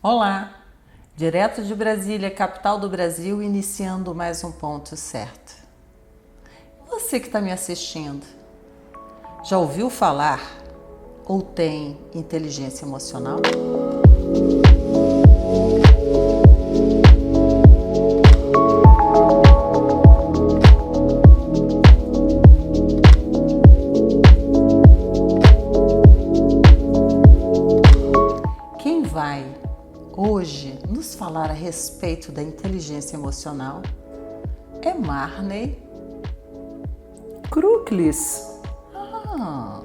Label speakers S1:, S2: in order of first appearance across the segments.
S1: Olá, direto de Brasília, capital do Brasil, iniciando mais um Ponto Certo. Você que está me assistindo, já ouviu falar ou tem inteligência emocional? Quem vai hoje nos falar a respeito da inteligência emocional é Marney
S2: Kruklis.
S1: Ah,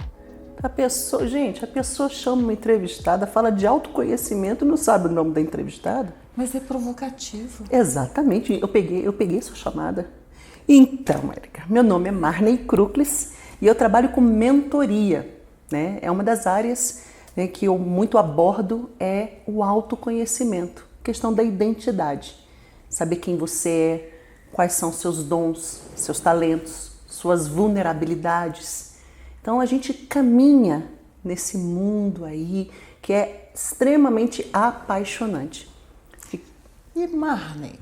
S2: A pessoa chama uma entrevistada, fala de autoconhecimento e não sabe o nome da entrevistada?
S1: mas é provocativo.
S2: Exatamente, eu peguei sua chamada. Então, Érica, meu nome é Marney Kruklis e eu trabalho com mentoria, né? É uma das áreas, né, que eu muito abordo é o autoconhecimento, questão da identidade. Saber quem você é, quais são seus dons, seus talentos, suas vulnerabilidades. Então a gente caminha nesse mundo aí que é extremamente apaixonante.
S1: E Marney,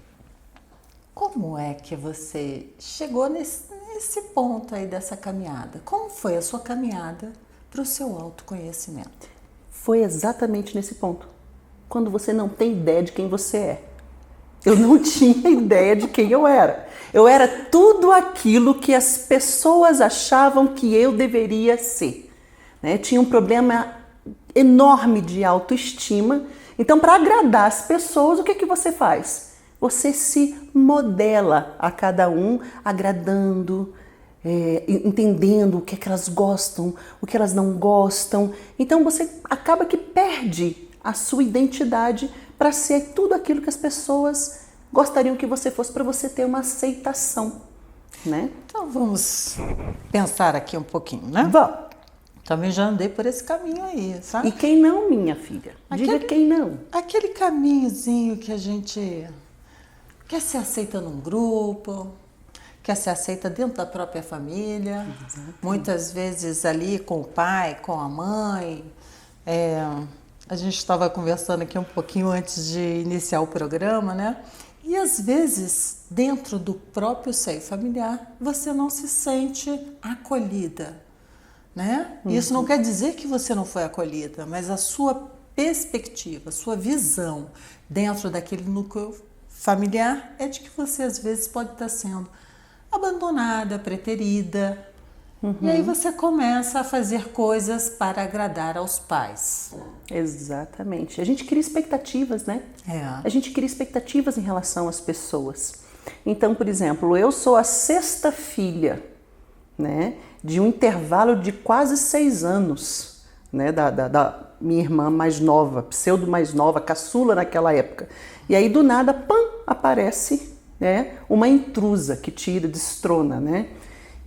S1: como é que você chegou nesse ponto aí dessa caminhada? Como foi a sua caminhada para o seu autoconhecimento?
S2: Foi exatamente nesse ponto, quando você não tem ideia de quem você é. Eu não tinha ideia de quem eu era. Eu era tudo aquilo que as pessoas achavam que eu deveria ser, né? Tinha um problema enorme de autoestima. Então, para agradar as pessoas, o que que você faz? Você se modela a cada um, agradando, entendendo o que é que elas gostam, o que elas não gostam. Então, você acaba que perde a sua identidade para ser tudo aquilo que as pessoas gostariam que você fosse, para você ter uma aceitação, né?
S1: Então vamos pensar aqui um pouquinho, né?
S2: Vamos.
S1: Também já andei por esse caminho aí, sabe?
S2: E quem não, minha filha? Diga quem não.
S1: Aquele caminhozinho que a gente quer ser aceita num grupo, quer ser aceita dentro da própria família, muitas vezes ali com o pai, com a mãe. A gente estava conversando aqui um pouquinho antes de iniciar o programa, né? E às vezes, dentro do próprio seio familiar, você não se sente acolhida, né? Isso não quer dizer que você não foi acolhida, mas a sua perspectiva, a sua visão dentro daquele núcleo familiar é de que você às vezes pode estar sendo abandonada, preterida. E aí você começa a fazer coisas para agradar aos pais.
S2: Exatamente. A gente cria expectativas, né? A gente cria expectativas em relação às pessoas. Então, por exemplo, eu sou a sexta filha, né, de um intervalo de quase 6 anos, né, da minha irmã mais nova, pseudo mais nova, caçula naquela época. E aí, do nada, pam, aparece, né, uma intrusa que tira, destrona, né?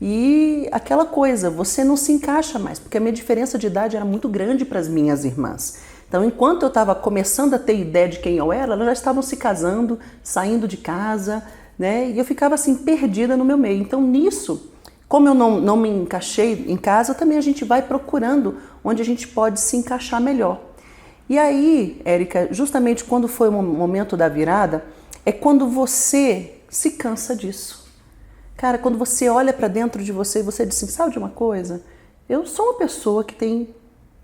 S2: E aquela coisa, você não se encaixa mais, porque a minha diferença de idade era muito grande para as minhas irmãs. Então, enquanto eu estava começando a ter ideia de quem eu era, elas já estavam se casando, saindo de casa, né? E eu ficava assim, perdida no meu meio. Então, nisso, como eu não me encaixei em casa, também a gente vai procurando onde a gente pode se encaixar melhor. E aí, Érica, justamente quando foi o momento da virada, é quando você se cansa disso. Cara, quando você olha para dentro de você e você diz assim, sabe de uma coisa? Eu sou uma pessoa que tem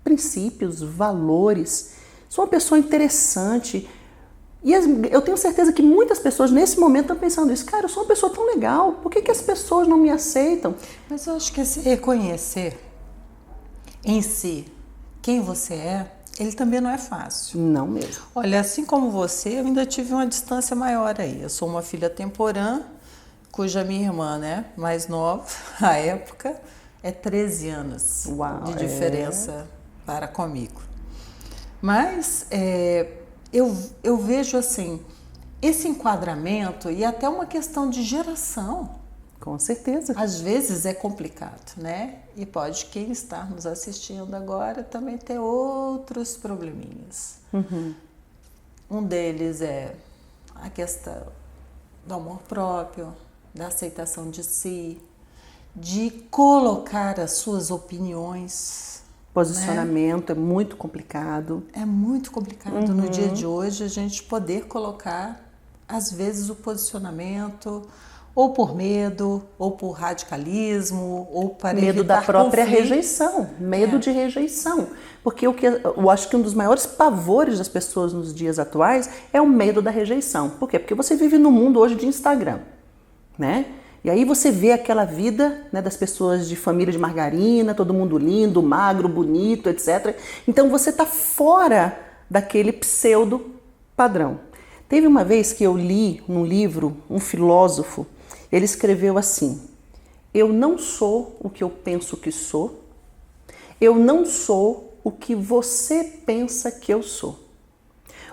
S2: princípios, valores, sou uma pessoa interessante. E eu tenho certeza que muitas pessoas nesse momento estão pensando isso. Cara, eu sou uma pessoa tão legal, por que as pessoas não me aceitam?
S1: Mas eu acho que esse reconhecer em si quem você é, ele também não é fácil.
S2: Não mesmo.
S1: Olha, assim como você, eu ainda tive uma distância maior aí. Eu sou uma filha temporã, cuja minha irmã, né, mais nova, à época, é 13 anos de diferença para comigo. Mas eu vejo assim, esse enquadramento e até uma questão de geração.
S2: Com certeza.
S1: Às vezes é complicado, né? E pode quem está nos assistindo agora também ter outros probleminhas. Um deles é a questão do amor próprio, da aceitação de si, de colocar as suas opiniões
S2: Posicionamento, né? É muito complicado.
S1: É muito complicado no dia de hoje a gente poder colocar, às vezes, o posicionamento, ou por medo, ou por radicalismo, ou para
S2: medo da própria
S1: conflito.
S2: Rejeição, medo de rejeição. Porque eu acho que um dos maiores pavores das pessoas nos dias atuais é o medo da rejeição. Por quê? Porque você vive no mundo hoje de Instagram, né? E aí você vê aquela vida, né, das pessoas de família de margarina, todo mundo lindo, magro, bonito, etc. Então você está fora daquele pseudo padrão. Teve uma vez que eu li num livro, um filósofo, ele escreveu assim: eu não sou o que eu penso que sou, eu não sou o que você pensa que eu sou.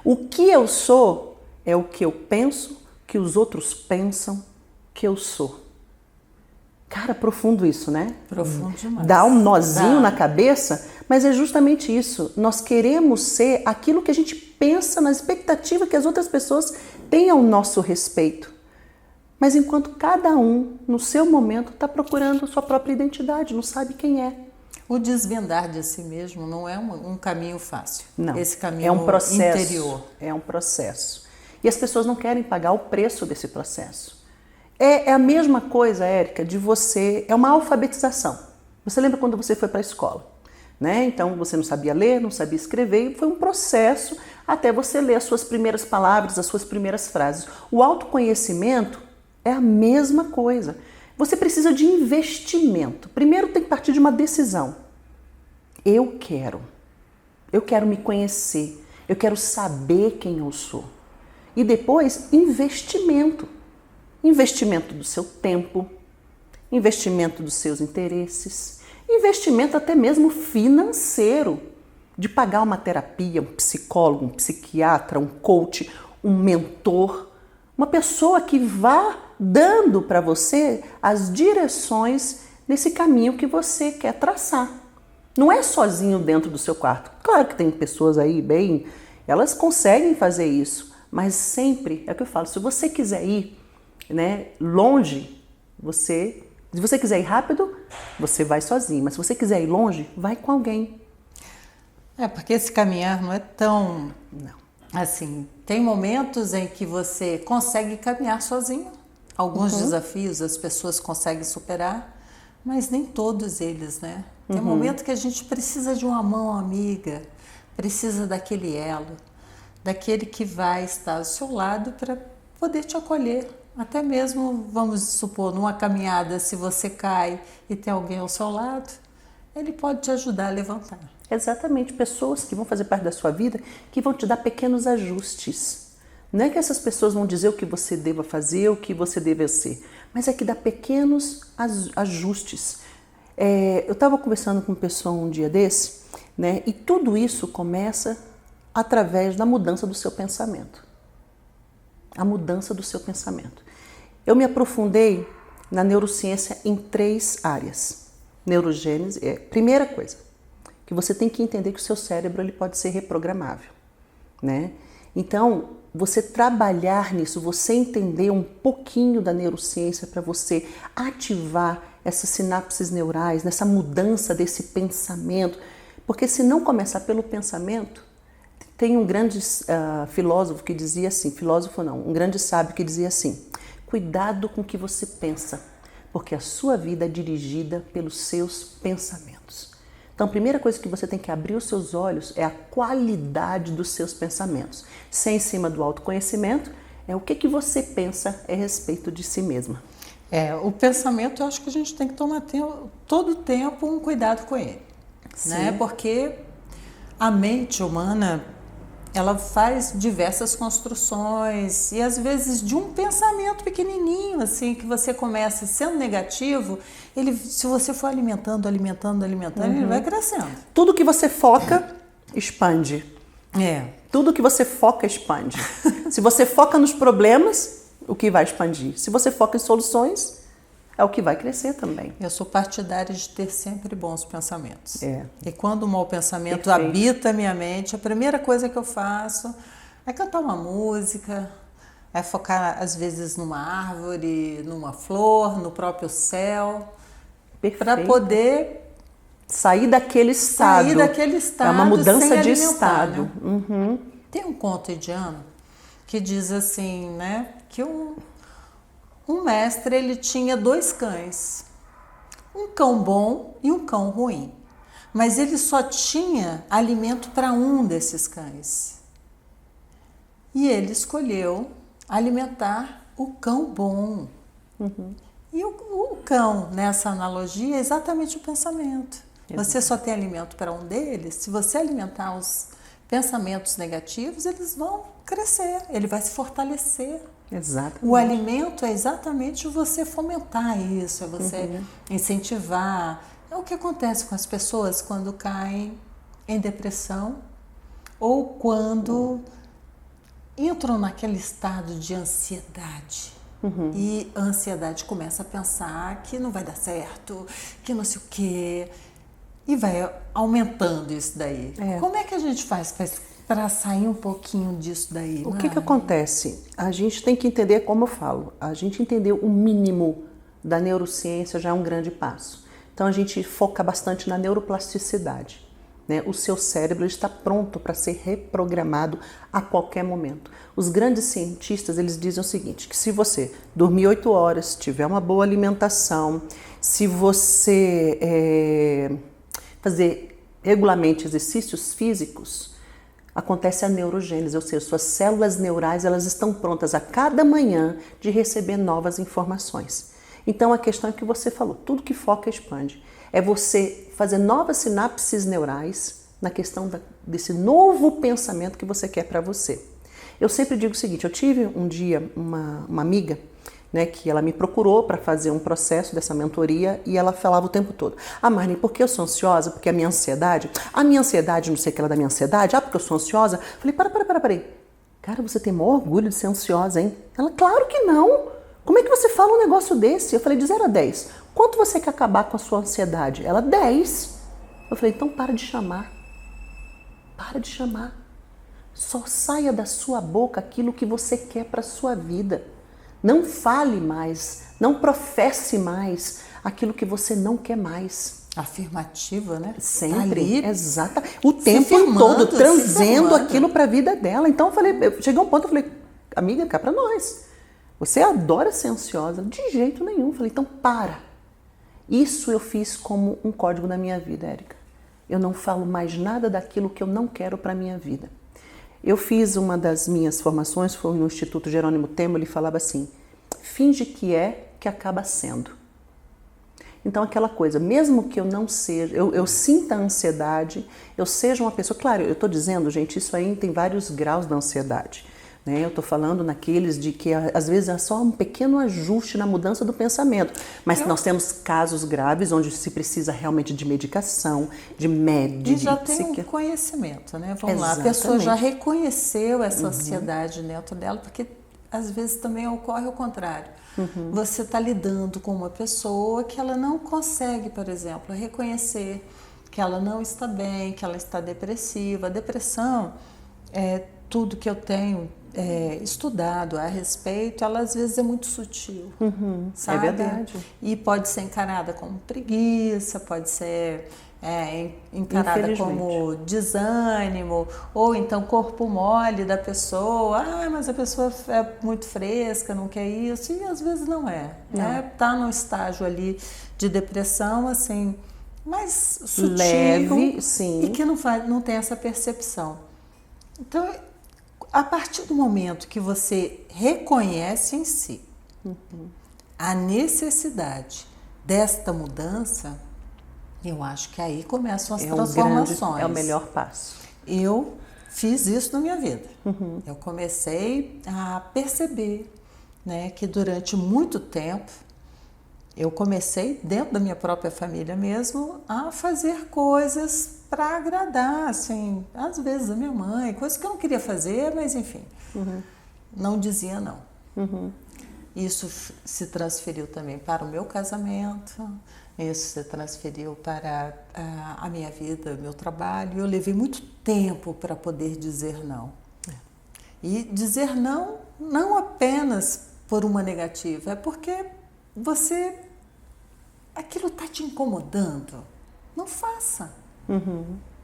S2: O que eu sou é o que eu penso que os outros pensam que eu sou. Cara, profundo isso, né?
S1: Profundo demais.
S2: Dá um nozinho na cabeça, mas é justamente isso. Nós queremos ser aquilo que a gente pensa na expectativa que as outras pessoas têm ao nosso respeito. Mas enquanto cada um, no seu momento, está procurando sua própria identidade, não sabe quem é.
S1: O desvendar de si mesmo não é um caminho fácil.
S2: Não,
S1: esse caminho
S2: é um processo,
S1: interior.
S2: É um processo. E as pessoas não querem pagar o preço desse processo. É a mesma coisa, Érica, de você... É uma alfabetização. Você lembra quando você foi para a escola, né? Então, você não sabia ler, não sabia escrever, e foi um processo até você ler as suas primeiras palavras, as suas primeiras frases. O autoconhecimento é a mesma coisa. Você precisa de investimento. Primeiro tem que partir de uma decisão. Eu quero me conhecer, eu quero saber quem eu sou. E depois, investimento. Investimento do seu tempo, investimento dos seus interesses, investimento até mesmo financeiro, de pagar uma terapia, um psicólogo, um psiquiatra, um coach, um mentor, uma pessoa que vá dando para você as direções nesse caminho que você quer traçar. Não é sozinho dentro do seu quarto. Claro que tem pessoas aí bem, elas conseguem fazer isso, mas sempre, é o que eu falo, se você quiser ir, né, longe, se você quiser ir rápido, você vai sozinho, mas se você quiser ir longe, vai com alguém.
S1: Porque esse caminhar não é tão... Não. Assim, tem momentos em que você consegue caminhar sozinho. Alguns desafios as pessoas conseguem superar, mas nem todos eles, né? Tem momento que a gente precisa de uma mão amiga, precisa daquele elo, daquele que vai estar ao seu lado para poder te acolher. Até mesmo, vamos supor, numa caminhada, se você cai e tem alguém ao seu lado, ele pode te ajudar a levantar.
S2: Exatamente, pessoas que vão fazer parte da sua vida, que vão te dar pequenos ajustes. Não é que essas pessoas vão dizer o que você deva fazer, o que você deve ser, mas é que dá pequenos ajustes. Eu estava conversando com uma pessoa um dia desse, né, e tudo isso começa através da mudança do seu pensamento. A mudança do seu pensamento. Eu me aprofundei na neurociência em 3 áreas. Neurogênese é a primeira coisa, que você tem que entender que o seu cérebro ele pode ser reprogramável, né? Então, você trabalhar nisso, você entender um pouquinho da neurociência para você ativar essas sinapses neurais, nessa mudança desse pensamento, porque se não começar pelo pensamento, tem um grande filósofo que dizia assim, um grande sábio que dizia assim: cuidado com o que você pensa, porque a sua vida é dirigida pelos seus pensamentos. Então, a primeira coisa que você tem que abrir os seus olhos é a qualidade dos seus pensamentos. Se é em cima do autoconhecimento, é o que você pensa a respeito de si mesma.
S1: O pensamento, eu acho que a gente tem que tomar todo o tempo um cuidado com ele, né? Porque a mente humana, ela faz diversas construções e às vezes de um pensamento pequenininho, assim, que você começa sendo negativo, ele, se você for alimentando, ele vai crescendo.
S2: Tudo que você foca, expande. Tudo que você foca, expande. Se você foca nos problemas, o que vai expandir. Se você foca em soluções, é o que vai crescer também.
S1: Eu sou partidária de ter sempre bons pensamentos. E quando o mau pensamento habita a minha mente, a primeira coisa que eu faço é cantar uma música, é focar às vezes numa árvore, numa flor, no próprio céu, para poder
S2: Sair daquele estado.
S1: Sair daquele estado.
S2: É uma mudança
S1: sem
S2: de
S1: alimentar,
S2: estado.
S1: né?
S2: Uhum.
S1: Tem um conto indiano que diz assim, né? Que um mestre, ele tinha 2 cães. Um cão bom e um cão ruim. Mas ele só tinha alimento para um desses cães. E ele escolheu alimentar o cão bom.
S2: Uhum.
S1: E o cão, nessa analogia, é exatamente o pensamento. Você só tem alimento para um deles. Se você alimentar os pensamentos negativos, eles vão crescer, ele vai se fortalecer.
S2: Exatamente.
S1: O alimento é exatamente você fomentar isso, é você incentivar. É o que acontece com as pessoas quando caem em depressão ou quando entram naquele estado de ansiedade. E a ansiedade começa a pensar que não vai dar certo, que não sei o quê, e vai aumentando isso daí. Como é que a gente faz para sair um pouquinho disso daí?
S2: O que acontece? A gente tem que entender, como eu falo, a gente entender o mínimo da neurociência já é um grande passo. Então a gente foca bastante na neuroplasticidade. Né? O seu cérebro está pronto para ser reprogramado a qualquer momento. Os grandes cientistas, eles dizem o seguinte, que se você dormir 8 horas, tiver uma boa alimentação, se você fazer regularmente exercícios físicos, acontece a neurogênese, ou seja, suas células neurais, elas estão prontas a cada manhã de receber novas informações. Então a questão é que você falou, tudo que foca expande. É você fazer novas sinapses neurais na questão desse novo pensamento que você quer para você. Eu sempre digo o seguinte, eu tive um dia uma amiga, né, que ela me procurou para fazer um processo dessa mentoria e ela falava o tempo todo, Marlene, por que eu sou ansiosa? Porque a minha ansiedade, não sei o que ela da minha ansiedade, porque eu sou ansiosa. Falei, para aí. Cara, você tem maior orgulho de ser ansiosa, hein? Ela, claro que não. Como é que você fala um negócio desse? Eu falei, de 0 a 10, quanto você quer acabar com a sua ansiedade? Ela, 10. Eu falei, então para de chamar. Para de chamar. Só saia da sua boca aquilo que você quer para a sua vida. Não fale mais, não professe mais aquilo que você não quer mais.
S1: Afirmativa, né?
S2: Sempre, exata. O tempo todo, trazendo aquilo para a vida dela. Então eu falei, cheguei a um ponto, eu falei, amiga, cá para nós. Você adora ser ansiosa? De jeito nenhum. Eu falei, então para. Isso eu fiz como um código na minha vida, Érica. Eu não falo mais nada daquilo que eu não quero para a minha vida. Eu fiz uma das minhas formações, foi no Instituto Jerônimo Temel, ele falava assim, finge que é, que acaba sendo. Então aquela coisa, mesmo que eu não seja, eu sinta a ansiedade, eu seja uma pessoa, claro, eu estou dizendo, gente, isso aí tem vários graus da ansiedade. Né? Eu estou falando naqueles de que às vezes é só um pequeno ajuste na mudança do pensamento, mas nós temos casos graves onde se precisa realmente de medicação, de médico.
S1: E já tem um conhecimento, né? Vamos lá, a pessoa já reconheceu essa ansiedade dentro dela, porque às vezes também ocorre o contrário. Você está lidando com uma pessoa que ela não consegue, por exemplo, reconhecer que ela não está bem, que ela está depressiva. A depressão é tudo que eu tenho estudado a respeito, ela às vezes é muito sutil, sabe?
S2: É verdade.
S1: E pode ser encarada como preguiça, pode ser encarada como desânimo, ou então corpo mole da pessoa, mas a pessoa é muito fresca, não quer isso, e às vezes não é. Tá num estágio ali de depressão, assim, mais sutil,
S2: leve, sim.
S1: E que não tem essa percepção. Então, a partir do momento que você reconhece em si a necessidade desta mudança, eu acho que aí começam as transformações.
S2: É o melhor passo.
S1: Eu fiz isso na minha vida. Eu comecei a perceber, né, que durante muito tempo eu comecei, dentro da minha própria família mesmo, a fazer coisas para agradar, assim, às vezes a minha mãe, coisas que eu não queria fazer, mas enfim, não dizia não. Isso se transferiu também para o meu casamento, isso se transferiu para a minha vida, o meu trabalho. Eu levei muito tempo para poder dizer não. E dizer não, não apenas por uma negativa, é porque aquilo está te incomodando. não faça.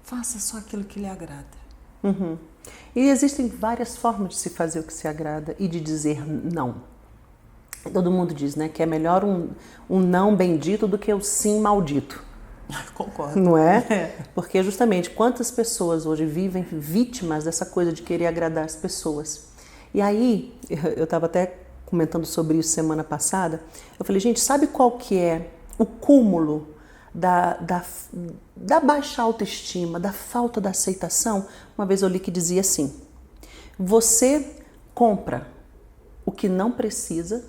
S1: Faça só aquilo que lhe agrada.
S2: E existem várias formas de se fazer o que se agrada e de dizer não. Todo mundo diz, né, que é melhor um não bendito do que o sim maldito.
S1: Concordo.
S2: Não é? Porque justamente quantas pessoas hoje vivem vítimas dessa coisa de querer agradar as pessoas. E aí, eu estava até comentando sobre isso semana passada, eu falei, gente, sabe qual que é o cúmulo da baixa autoestima, da falta da aceitação? Uma vez eu li que dizia assim, você compra o que não precisa,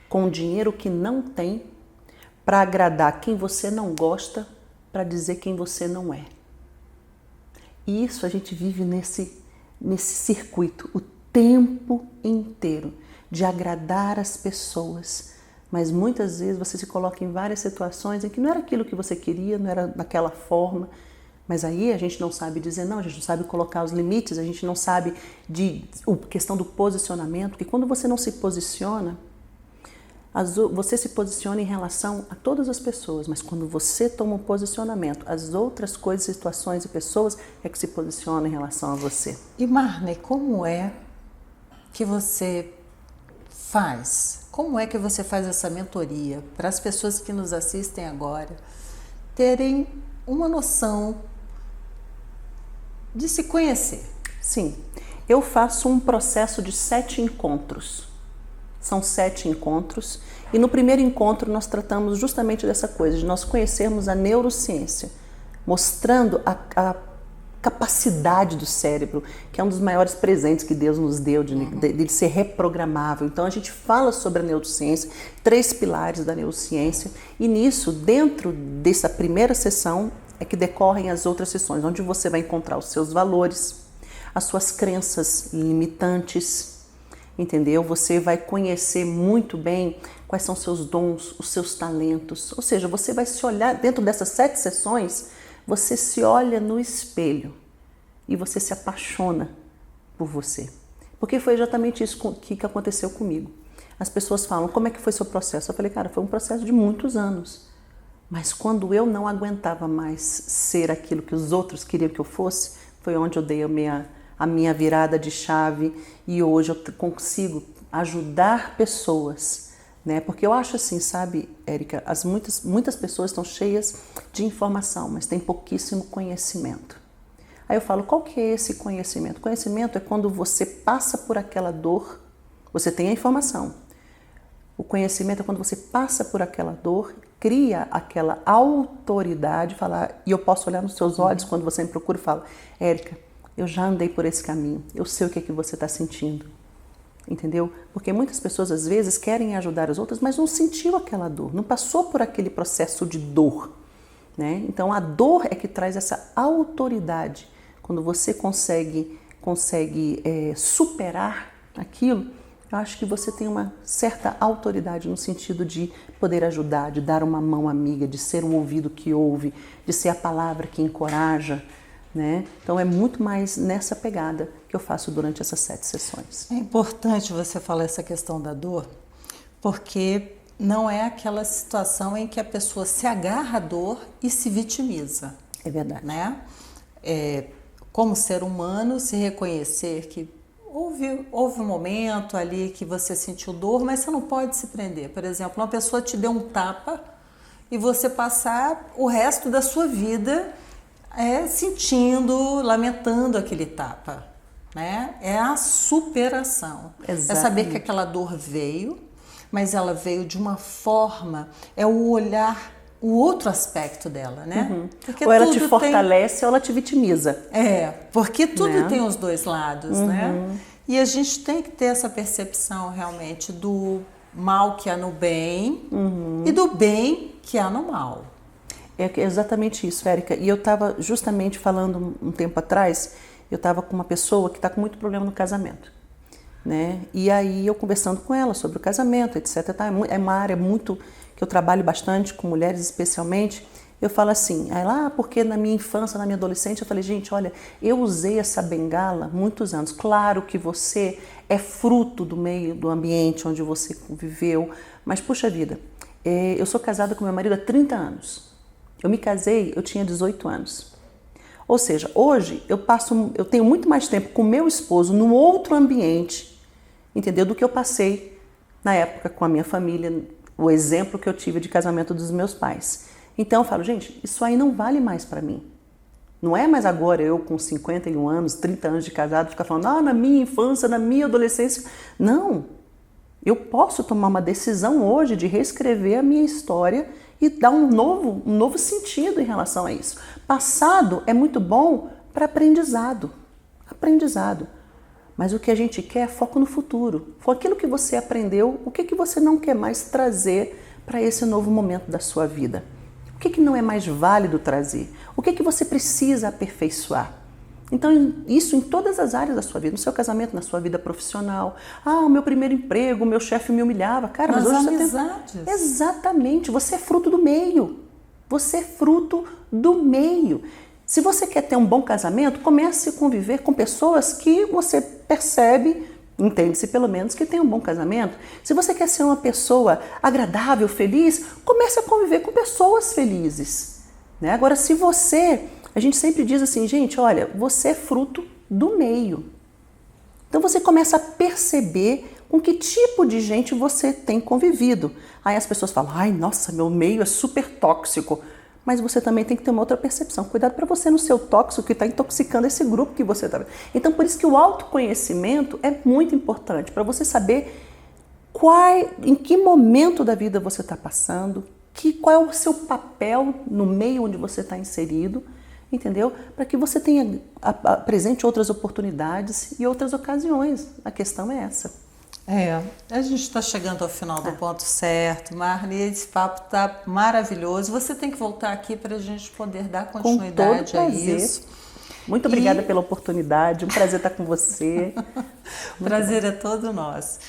S2: com o dinheiro que não tem, para agradar quem você não gosta, para dizer quem você não é. E isso a gente vive nesse circuito o tempo inteiro, de agradar as pessoas. Mas muitas vezes você se coloca em várias situações em que não era aquilo que você queria, não era daquela forma. Mas aí a gente não sabe dizer não, a gente não sabe colocar os limites, a gente não sabe a questão do posicionamento, porque quando você não se posiciona, você se posiciona em relação a todas as pessoas, mas quando você toma um posicionamento, as outras coisas, situações e pessoas é que se posicionam em relação a você.
S1: E Marney, como é que você faz? Como é que você faz essa mentoria para as pessoas que nos assistem agora terem uma noção de se conhecer?
S2: Sim, eu faço um processo de 7 encontros. São 7 encontros e no primeiro encontro nós tratamos justamente dessa coisa, de nós conhecermos a neurociência, mostrando a capacidade do cérebro, que é um dos maiores presentes que Deus nos deu, de ser reprogramável. Então a gente fala sobre a neurociência, 3 pilares da neurociência, e nisso, dentro dessa primeira sessão, é que decorrem as outras sessões, onde você vai encontrar os seus valores, as suas crenças limitantes, entendeu? Você vai conhecer muito bem quais são os seus dons, os seus talentos. Ou seja, você vai se olhar, dentro dessas 7 sessões, você se olha no espelho e você se apaixona por você. Porque foi exatamente isso que aconteceu comigo. As pessoas falam, como é que foi seu processo? Eu falei, cara, foi um processo de muitos anos. Mas quando eu não aguentava mais ser aquilo que os outros queriam que eu fosse, foi onde eu dei a minha virada de chave e hoje eu consigo ajudar pessoas, né? Porque eu acho assim, sabe, Érica, muitas pessoas estão cheias de informação, mas tem pouquíssimo conhecimento. Aí eu falo, qual que é esse conhecimento? Conhecimento é quando você passa por aquela dor, você tem a informação. O conhecimento é quando você passa por aquela dor, cria aquela autoridade, e eu posso olhar nos seus olhos quando você me procura e fala, Érica, eu já andei por esse caminho, eu sei o que é que você está sentindo, entendeu? Porque muitas pessoas às vezes querem ajudar as outras, mas não sentiu aquela dor, não passou por aquele processo de dor, né? Então a dor é que traz essa autoridade. Quando você consegue superar aquilo, eu acho que você tem uma certa autoridade no sentido de poder ajudar, de dar uma mão amiga, de ser um ouvido que ouve, de ser a palavra que encoraja, né? Então é muito mais nessa pegada que eu faço durante essas 7 sessões.
S1: É importante você falar essa questão da dor, porque não é aquela situação em que a pessoa se agarra à dor e se vitimiza.
S2: É verdade.
S1: Né? Como ser humano, se reconhecer que houve um momento ali que você sentiu dor, mas você não pode se prender. Por exemplo, uma pessoa te deu um tapa e você passar o resto da sua vida sentindo, lamentando aquele tapa, né? É a superação.
S2: Exatamente.
S1: É saber que aquela dor veio, mas ela veio de uma forma, é o olhar, o outro aspecto dela, né?
S2: Uhum. Ou ela te fortalece ou ela te vitimiza.
S1: Porque tudo tem os dois lados, né? E a gente tem que ter essa percepção realmente do mal que há no bem e do bem que há no mal.
S2: É exatamente isso, Érica. E eu estava justamente falando um tempo atrás, eu estava com uma pessoa que está com muito problema no casamento, né? E aí eu conversando com ela sobre o casamento, etc. É uma área muito que eu trabalho bastante com mulheres especialmente. Eu falo assim, porque na minha infância, na minha adolescência, eu falei, gente, olha, eu usei essa bengala muitos anos. Claro que você é fruto do meio, do ambiente onde você viveu, mas puxa vida, eu sou casada com meu marido há 30 anos. Eu me casei, eu tinha 18 anos. Ou seja, hoje eu tenho muito mais tempo com meu esposo num outro ambiente, entendeu? Do que eu passei na época com a minha família, o exemplo que eu tive de casamento dos meus pais. Então eu falo, gente, isso aí não vale mais para mim. Não é mais agora eu com 51 anos, 30 anos de casado, ficar falando, na minha infância, na minha adolescência. Não, eu posso tomar uma decisão hoje de reescrever a minha história e dar um novo sentido em relação a isso. Passado é muito bom para aprendizado. Mas o que a gente quer é foco no futuro. For aquilo que você aprendeu, o que você não quer mais trazer para esse novo momento da sua vida? O que não é mais válido trazer? O que você precisa aperfeiçoar? Então, isso em todas as áreas da sua vida, no seu casamento, na sua vida profissional. O meu primeiro emprego, o meu chefe me humilhava. Cara, mas hoje
S1: amizades.
S2: Você tem... Exatamente, você é fruto do meio. Você é fruto do meio. Se você quer ter um bom casamento, comece a conviver com pessoas que você percebe, entende-se pelo menos, que tem um bom casamento. Se você quer ser uma pessoa agradável, feliz, comece a conviver com pessoas felizes. Né? Agora, se você... A gente sempre diz assim, gente, olha, você é fruto do meio. Então você começa a perceber com que tipo de gente você tem convivido. Aí as pessoas falam, nossa, meu meio é super tóxico. Mas você também tem que ter uma outra percepção. Cuidado para você no seu tóxico que está intoxicando esse grupo que você está. Então por isso que o autoconhecimento é muito importante, para você saber em que momento da vida você está passando, qual é o seu papel no meio onde você está inserido, entendeu? Para que você tenha presente outras oportunidades e outras ocasiões. A questão é essa.
S1: A gente está chegando ao final do ponto certo. Marli, esse papo está maravilhoso. Você tem que voltar aqui para a gente poder dar continuidade a isso.
S2: Muito obrigada pela oportunidade, um prazer estar com você.
S1: O prazer é todo nosso.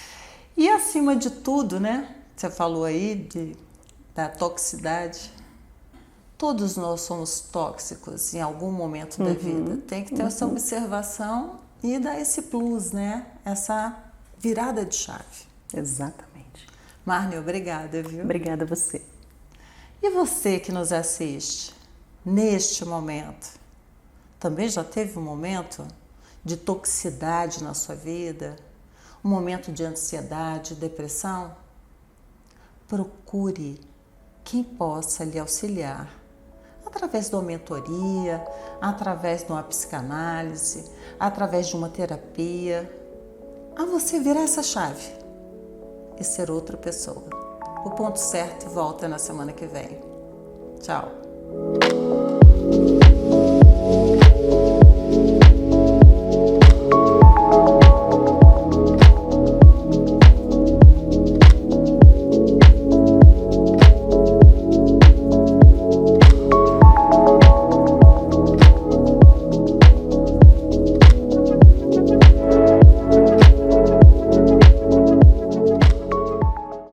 S1: E acima de tudo, né? Você falou aí da toxicidade. Todos nós somos tóxicos em algum momento da vida. Tem que ter essa observação e dar esse plus, né? Essa virada de chave.
S2: Exatamente.
S1: Marli, obrigada, viu?
S2: Obrigada a você.
S1: E você que nos assiste, neste momento, também já teve um momento de toxicidade na sua vida? Um momento de ansiedade, depressão? Procure quem possa lhe auxiliar. Através de uma mentoria, através de uma psicanálise, através de uma terapia, a você virar essa chave e ser outra pessoa. O ponto certo volta na semana que vem. Tchau!